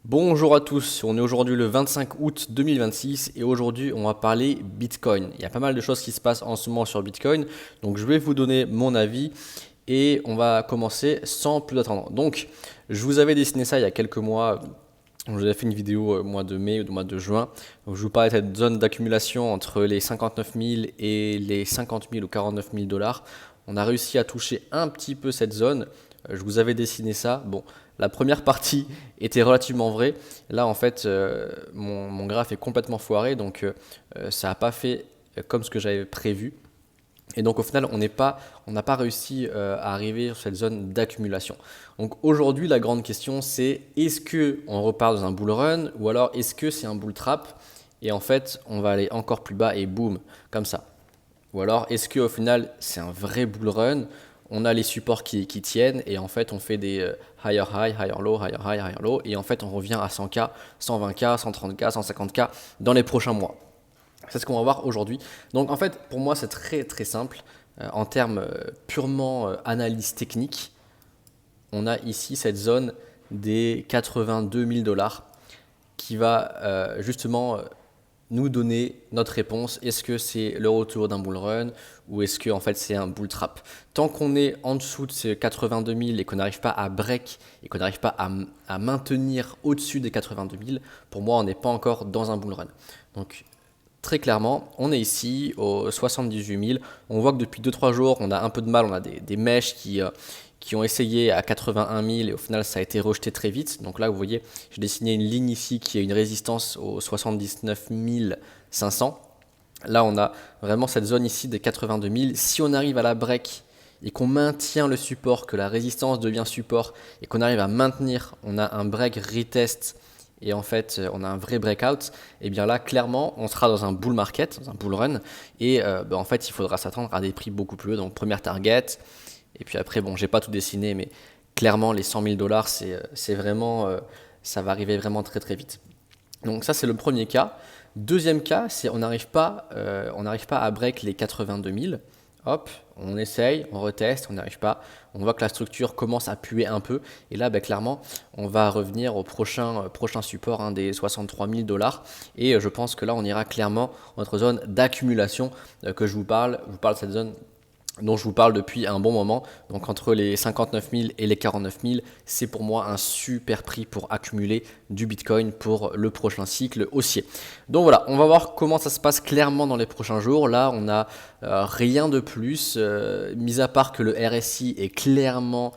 Bonjour à tous, on est aujourd'hui le 25 août 2026 et aujourd'hui on va parler Bitcoin. Il y a pas mal de choses qui se passent en ce moment sur Bitcoin, donc je vais vous donner mon avis et on va commencer sans plus attendre. Donc je vous avais dessiné ça il y a quelques mois, je vous avais fait une vidéo au mois de mai ou au mois de juin, où je vous parlais de cette zone d'accumulation entre les 59 000 et les 50 000 ou 49 000 dollars. On a réussi à toucher un petit peu cette zone. Je vous avais dessiné ça. Bon, la première partie était relativement vraie. Là, en fait, mon graphe est complètement foiré, donc ça n'a pas fait comme ce que j'avais prévu. Et donc au final, on n'a pas réussi à arriver sur cette zone d'accumulation. Donc aujourd'hui, la grande question, c'est est-ce que on repart dans un bull run ou alors est-ce que c'est un bull trap et en fait, on va aller encore plus bas et boum, comme ça. Ou alors est-ce qu'au final, c'est un vrai bull run, on a les supports qui tiennent et en fait, on fait des higher high, higher low, higher high, higher low et en fait, on revient à 100K, 120K, 130K, 150K dans les prochains mois. C'est ce qu'on va voir aujourd'hui. Donc en fait, pour moi, c'est très très simple. En termes purement analyse technique, on a ici cette zone des 82 000 dollars qui va justement nous donner notre réponse. Est-ce que c'est le retour d'un bull run ou est-ce que en fait c'est un bull trap? Tant qu'on est en dessous de ces 82 000 et qu'on n'arrive pas à break et qu'on n'arrive pas à maintenir au-dessus des 82 000, pour moi on n'est pas encore dans un bull run. Donc très clairement, on est ici aux 78 000. On voit que depuis 2-3 jours, on a un peu de mal. On a des mèches qui ont essayé à 81 000 et au final, ça a été rejeté très vite. Donc là, vous voyez, j'ai dessiné une ligne ici qui a une résistance aux 79 500. Là, on a vraiment cette zone ici des 82 000. Si on arrive à la break et qu'on maintient le support, que la résistance devient support et qu'on arrive à maintenir, on a un break retest et en fait on a un vrai breakout, et bien là clairement on sera dans un bull market, dans un bull run et en fait il faudra s'attendre à des prix beaucoup plus hauts. Donc première target et puis après bon, j'ai pas tout dessiné mais clairement les 100 000 dollars c'est vraiment ça va arriver vraiment très très vite. Donc ça c'est le premier cas. Deuxième cas, c'est on n'arrive pas à break les 82 000. Hop, on essaye, on reteste, on n'arrive pas. On voit que la structure commence à puer un peu. Et là, clairement, on va revenir au prochain support des 63 000 dollars. Et je pense que là, on ira clairement dans notre zone d'accumulation que je vous parle. Je vous parle de cette zone dont je vous parle depuis un bon moment. Donc entre les 59 000 et les 49 000, c'est pour moi un super prix pour accumuler du Bitcoin pour le prochain cycle haussier. Donc voilà, on va voir comment ça se passe clairement dans les prochains jours. Là, on n'a rien de plus, mis à part que le RSI est clairement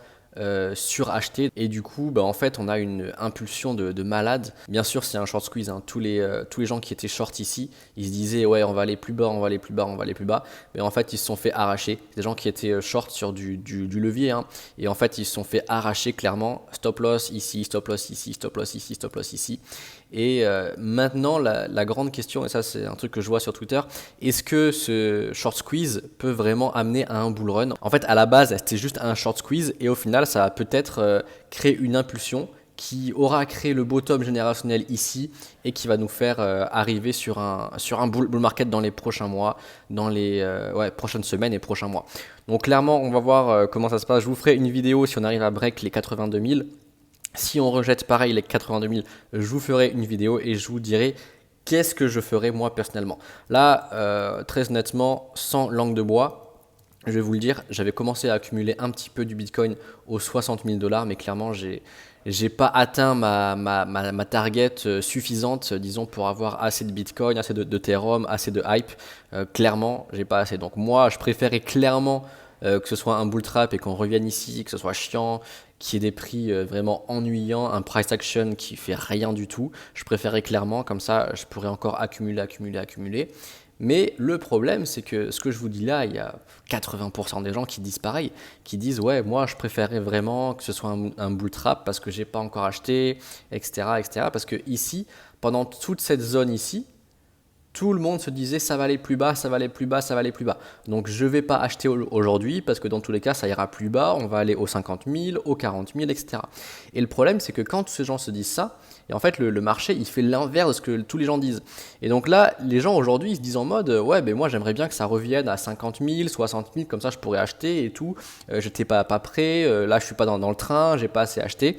suracheté et du coup en fait on a une impulsion de malade. Bien sûr c'est un short squeeze, hein. Tous les gens qui étaient short ici ils se disaient ouais on va aller plus bas, on va aller plus bas, on va aller plus bas, mais en fait ils se sont fait arracher. Des gens qui étaient short sur du levier, hein. Et en fait ils se sont fait arracher clairement. Stop loss ici, stop loss ici, stop loss ici, stop loss ici. Et maintenant la grande question, et ça c'est un truc que je vois sur Twitter, est-ce que ce short squeeze peut vraiment amener à un bull run? En fait à la base c'était juste un short squeeze et au final ça va peut-être créer une impulsion qui aura créé le bottom générationnel ici et qui va nous faire arriver sur un bull market dans les prochains mois, dans les prochaines semaines et prochains mois. Donc clairement on va voir comment ça se passe. Je vous ferai une vidéo si on arrive à break les 82 000. Si on rejette pareil les 82 000, je vous ferai une vidéo et je vous dirai qu'est-ce que je ferai moi personnellement. Là, très honnêtement, sans langue de bois, je vais vous le dire, j'avais commencé à accumuler un petit peu du Bitcoin aux 60 000 dollars, mais clairement, j'ai pas atteint ma target suffisante, disons, pour avoir assez de Bitcoin, assez de Ethereum, assez de hype. Clairement, j'ai pas assez. Donc moi, je préférais clairement que ce soit un bull trap et qu'on revienne ici, que ce soit chiant, qu'il y ait des prix vraiment ennuyants, un price action qui fait rien du tout. Je préférais clairement, comme ça, je pourrais encore accumuler, accumuler, accumuler. Mais le problème, c'est que ce que je vous dis là, il y a 80% des gens qui disent pareil, qui disent ouais, moi je préférais vraiment que ce soit un bull trap parce que j'ai pas encore acheté, etc., etc. Parce que ici, pendant toute cette zone ici, tout le monde se disait ça va aller plus bas, ça va aller plus bas, ça va aller plus bas. Donc je ne vais pas acheter aujourd'hui parce que dans tous les cas ça ira plus bas, on va aller aux 50 000, aux 40 000, etc. Et le problème c'est que quand ces gens se disent ça, et en fait le marché il fait l'inverse de ce que tous les gens disent. Et donc là les gens aujourd'hui ils se disent en mode ouais ben moi j'aimerais bien que ça revienne à 50 000, 60 000, comme ça je pourrais acheter et tout. J'étais pas prêt, là je suis pas dans le train, j'ai pas assez acheté.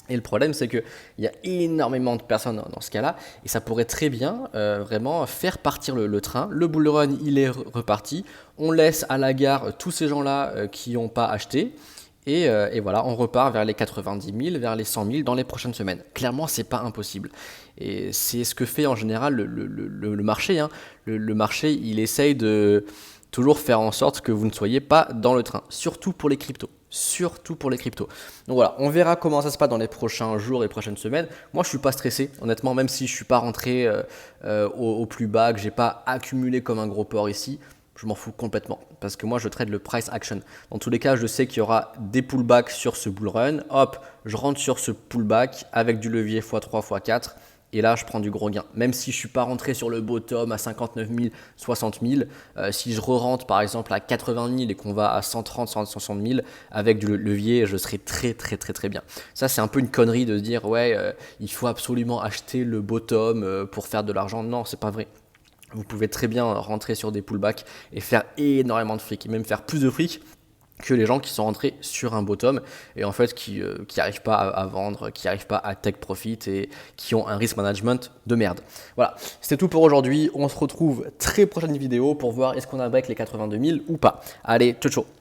Et le problème, c'est qu'il y a énormément de personnes dans ce cas-là, et ça pourrait très bien vraiment faire partir le train. Le bull run, il est reparti. On laisse à la gare tous ces gens-là qui n'ont pas acheté. Et voilà, on repart vers les 90 000, vers les 100 000 dans les prochaines semaines. Clairement, c'est pas impossible. Et c'est ce que fait en général le marché, hein. Le marché, il essaye de toujours faire en sorte que vous ne soyez pas dans le train, surtout pour les cryptos. Surtout pour les cryptos. Donc voilà, on verra comment ça se passe dans les prochains jours et prochaines semaines. Moi, je suis pas stressé, honnêtement, même si je suis pas rentré au plus bas, que j'ai pas accumulé comme un gros porc ici. Je m'en fous complètement parce que moi je trade le price action. Dans tous les cas, je sais qu'il y aura des pullbacks sur ce bull run. Hop, je rentre sur ce pullback avec du levier x3, x4 et là je prends du gros gain. Même si je ne suis pas rentré sur le bottom à 59 000, 60 000, si je re-rentre par exemple à 80 000 et qu'on va à 130, 160 000 avec du levier, je serai très très très très bien. Ça c'est un peu une connerie de se dire ouais il faut absolument acheter le bottom pour faire de l'argent. Non, c'est pas vrai. Vous pouvez très bien rentrer sur des pullbacks et faire énormément de fric, et même faire plus de fric que les gens qui sont rentrés sur un bottom et en fait qui n'arrivent pas à vendre, qui n'arrivent pas à take profit et qui ont un risk management de merde. Voilà, c'était tout pour aujourd'hui. On se retrouve très prochaine vidéo pour voir est-ce qu'on a break les 82 000 ou pas. Allez, ciao ciao.